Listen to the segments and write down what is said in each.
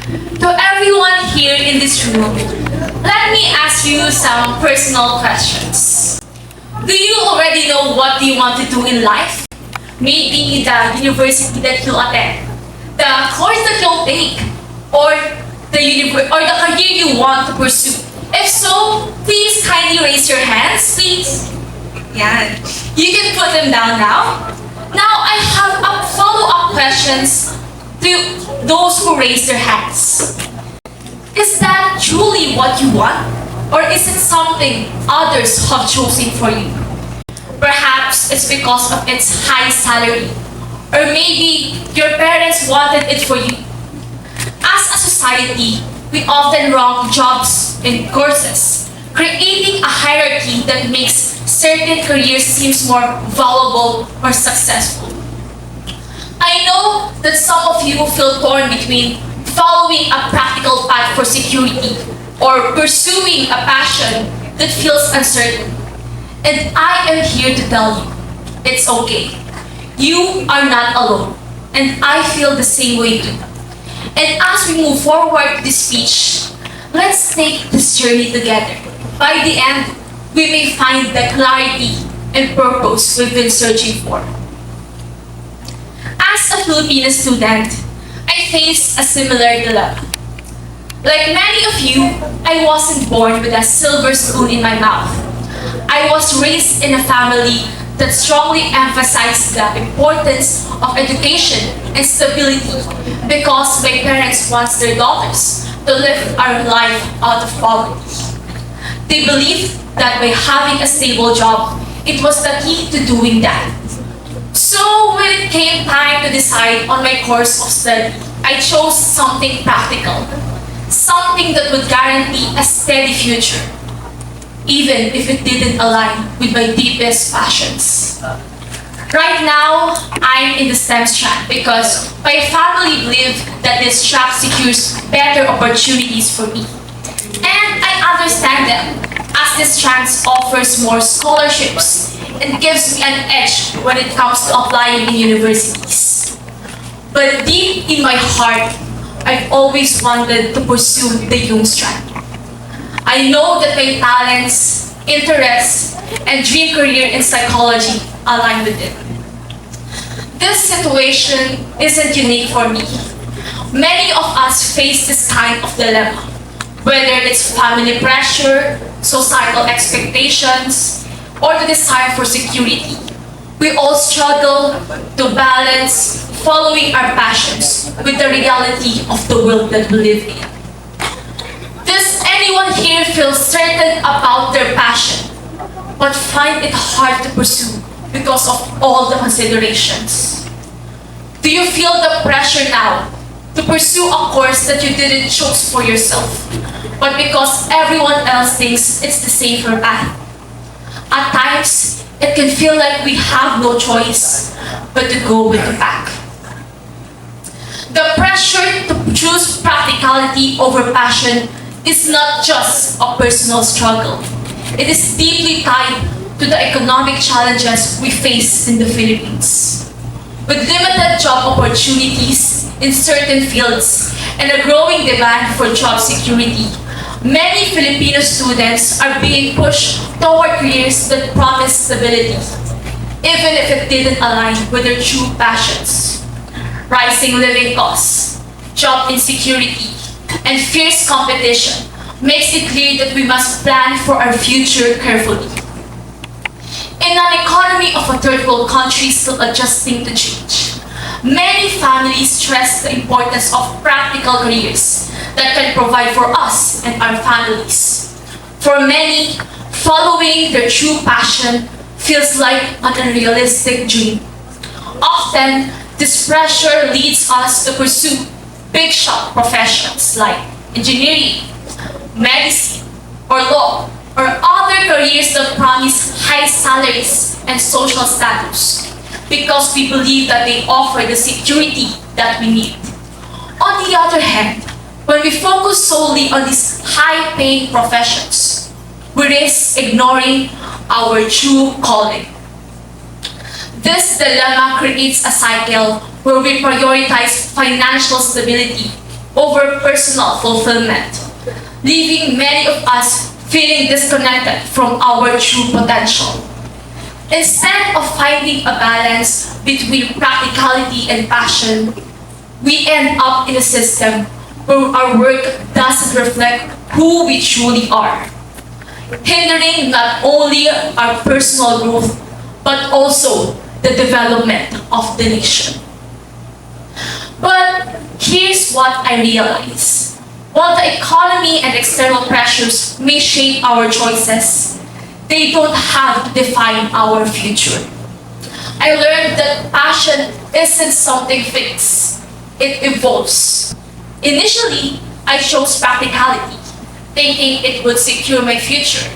To everyone here in this room, let me ask you some personal questions. Do you already know what you want to do in life? Maybe the university that you attend, the course that you'll take, or the career you want to pursue. If so, please kindly raise your hands, please. Yeah, you can put them down now. Now I have a follow-up questions to those who raise their hands. Is that truly what you want? Or is it something others have chosen for you? Perhaps it's because of its high salary. Or maybe your parents wanted it for you. As a society, we often rank jobs and courses, creating a hierarchy that makes certain careers seem more valuable or successful. I know that some of you feel torn between following a practical path for security or pursuing a passion that feels uncertain. And I am here to tell you, it's okay. You are not alone, and I feel the same way too. And as we move forward to this speech, let's take this journey together. By the end, we may find the clarity and purpose we've been searching for. As a Filipino student, I face a similar dilemma. Like many of you, I wasn't born with a silver spoon in my mouth. I was raised in a family that strongly emphasized the importance of education and stability because my parents want their daughters to live our life out of poverty. They believed that by having a stable job, it was the key to doing that. So when it came time to decide on my course of study, I chose something practical, something that would guarantee a steady future, even if it didn't align with my deepest passions. Right now, I'm in the STEM track because my family believes that this track secures better opportunities for me. And I understand them, as this track offers more scholarships and gives me an edge when it comes to applying in universities. But deep in my heart, I've always wanted to pursue the Jung strand. I know that my talents, interests, and dream career in psychology align with it. This situation isn't unique for me. Many of us face this kind of dilemma, whether it's family pressure, societal expectations, or the desire for security. We all struggle to balance following our passions with the reality of the world that we live in. Does anyone here feel certain about their passion, but find it hard to pursue because of all the considerations? Do you feel the pressure now to pursue a course that you didn't choose for yourself, but because everyone else thinks it's the safer path? At times, it can feel like we have no choice but to go with the pack. The pressure to choose practicality over passion is not just a personal struggle. It is deeply tied to the economic challenges we face in the Philippines. With limited job opportunities in certain fields and a growing demand for job security, many Filipino students are being pushed toward careers that promise stability, even if it didn't align with their true passions. Rising living costs, job insecurity, and fierce competition makes it clear that we must plan for our future carefully. In an economy of a third world country still adjusting to change, many families stress the importance of practical careers that can provide for us and our families. For many, following their true passion feels like an unrealistic dream. Often, this pressure leads us to pursue big shot professions like engineering, medicine, or law, or other careers that promise high salaries and social status because we believe that they offer the security that we need. On the other hand, when we focus solely on these high-paying professions, we risk ignoring our true calling. This dilemma creates a cycle where we prioritize financial stability over personal fulfillment, leaving many of us feeling disconnected from our true potential. Instead of finding a balance between practicality and passion, we end up in a system where our work doesn't reflect who we truly are, hindering not only our personal growth, but also the development of the nation. But here's what I realize. While the economy and external pressures may shape our choices, they don't have to define our future. I learned that passion isn't something fixed. It evolves. Initially, I chose practicality, thinking it would secure my future.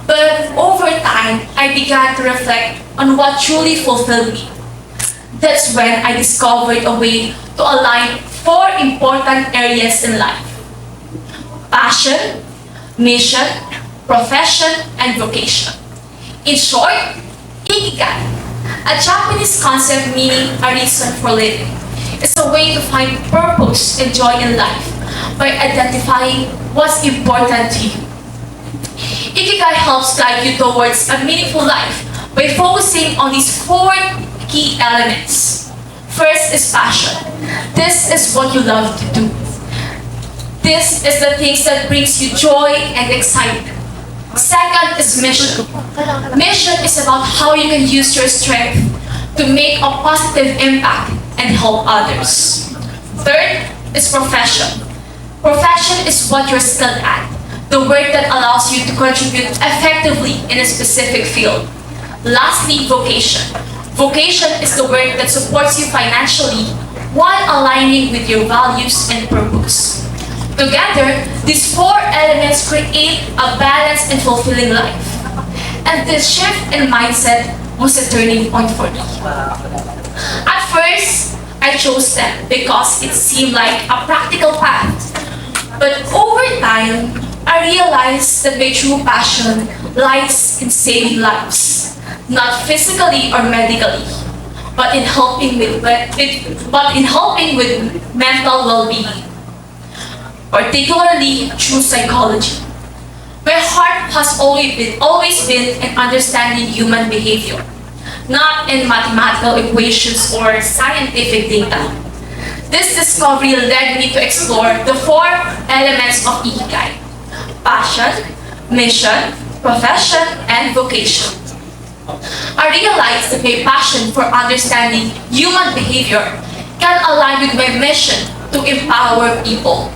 But over time, I began to reflect on what truly fulfilled me. That's when I discovered a way to align four important areas in life: passion, mission, profession, and vocation. In short, Ikigai, a Japanese concept meaning a reason for living, is a way to find purpose and joy in life by identifying what's important to you. Ikigai helps guide you towards a meaningful life by focusing on these four key elements. First is passion. This is what you love to do. This is the things that brings you joy and excitement. Second is mission. Mission is about how you can use your strength to make a positive impact and help others. Third is profession. Profession is what you're skilled at, the work that allows you to contribute effectively in a specific field. Lastly, vocation. Vocation is the work that supports you financially while aligning with your values and purpose. Together, these four elements create a balanced and fulfilling life. And this shift in mindset was a turning point for me. At first, I chose them because it seemed like a practical path. But over time, I realized that my true passion lies in saving lives, not physically or medically, but in helping with mental well-being, particularly through psychology. My heart has always been in understanding human behavior, not in mathematical equations or scientific data. This discovery led me to explore the four elements of Ikigai: passion, mission, profession, and vocation. I realized that my passion for understanding human behavior can align with my mission to empower people,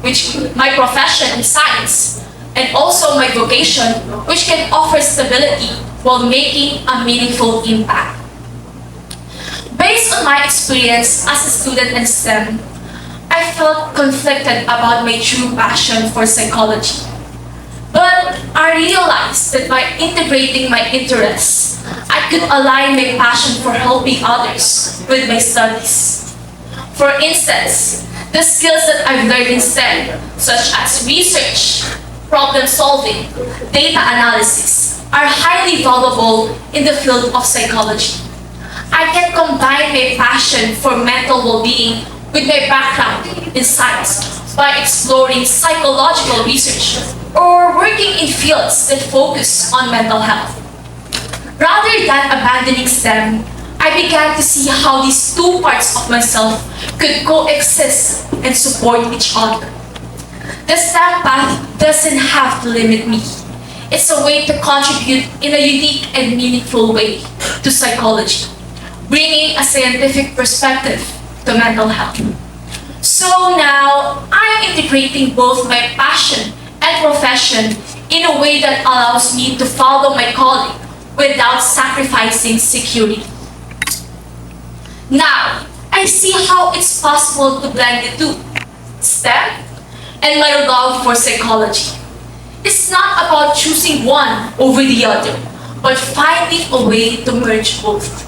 which my profession in science, and also my vocation, which can offer stability while making a meaningful impact. Based on my experience as a student in STEM, I felt conflicted about my true passion for psychology. But I realized that by integrating my interests, I could align my passion for helping others with my studies. For instance, the skills that I've learned in STEM, such as research, problem solving, data analysis, are highly valuable in the field of psychology. I can combine my passion for mental well-being with my background in science by exploring psychological research or working in fields that focus on mental health. Rather than abandoning STEM, I began to see how these two parts of myself could coexist and support each other. The STEM path doesn't have to limit me. It's a way to contribute in a unique and meaningful way to psychology, bringing a scientific perspective to mental health. So now, I'm integrating both my passion and profession in a way that allows me to follow my calling without sacrificing security. Now, I see how it's possible to blend the two, STEM and my love for psychology. It's not about choosing one over the other, but finding a way to merge both,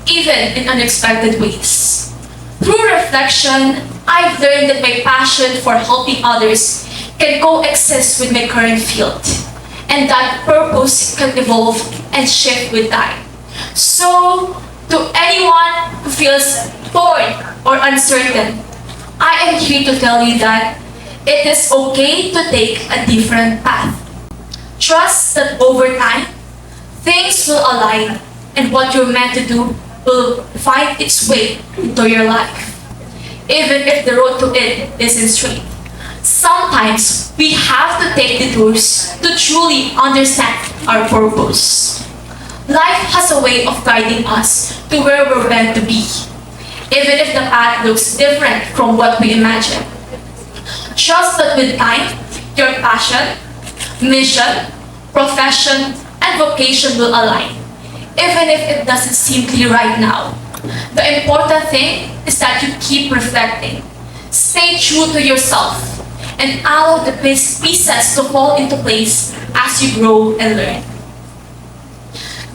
even in unexpected ways. Through reflection, I've learned that my passion for helping others can coexist with my current field, and that purpose can evolve and shift with time. So, to anyone who feels torn or uncertain, I am here to tell you that it is okay to take a different path. Trust that over time, things will align and what you're meant to do will find its way into your life. Even if the road to it isn't straight. Sometimes we have to take detours to truly understand our purpose. Life has a way of guiding us to where we're meant to be, even if the path looks different from what we imagine. Trust that with time, your passion, mission, profession, and vocation will align, even if it doesn't seem clear right now. The important thing is that you keep reflecting. Stay true to yourself and allow the pieces to fall into place as you grow and learn.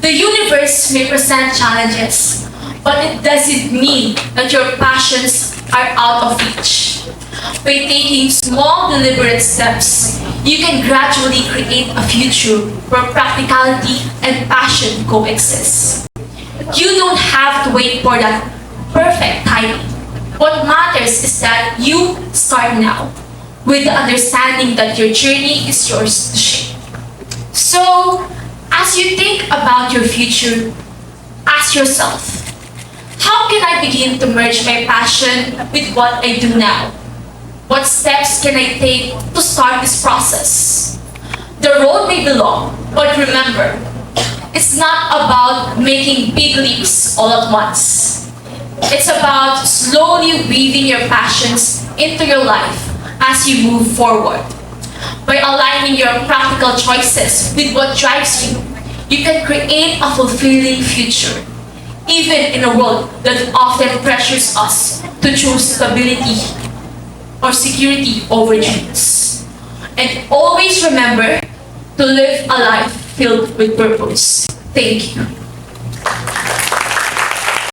The universe may present challenges, but it doesn't mean that your passions are out of reach. By taking small, deliberate steps, you can gradually create a future where practicality and passion coexist. You don't have to wait for that perfect timing. What matters is that you start now, with the understanding that your journey is yours to shape. So, as you think about your future, ask yourself, how can I begin to merge my passion with what I do now? What steps can I take to start this process? The road may be long, but remember, it's not about making big leaps all at once. It's about slowly weaving your passions into your life as you move forward. By aligning your practical choices with what drives you, you can create a fulfilling future, even in a world that often pressures us to choose stability or security over dreams. And always remember to live a life filled with purpose. Thank you.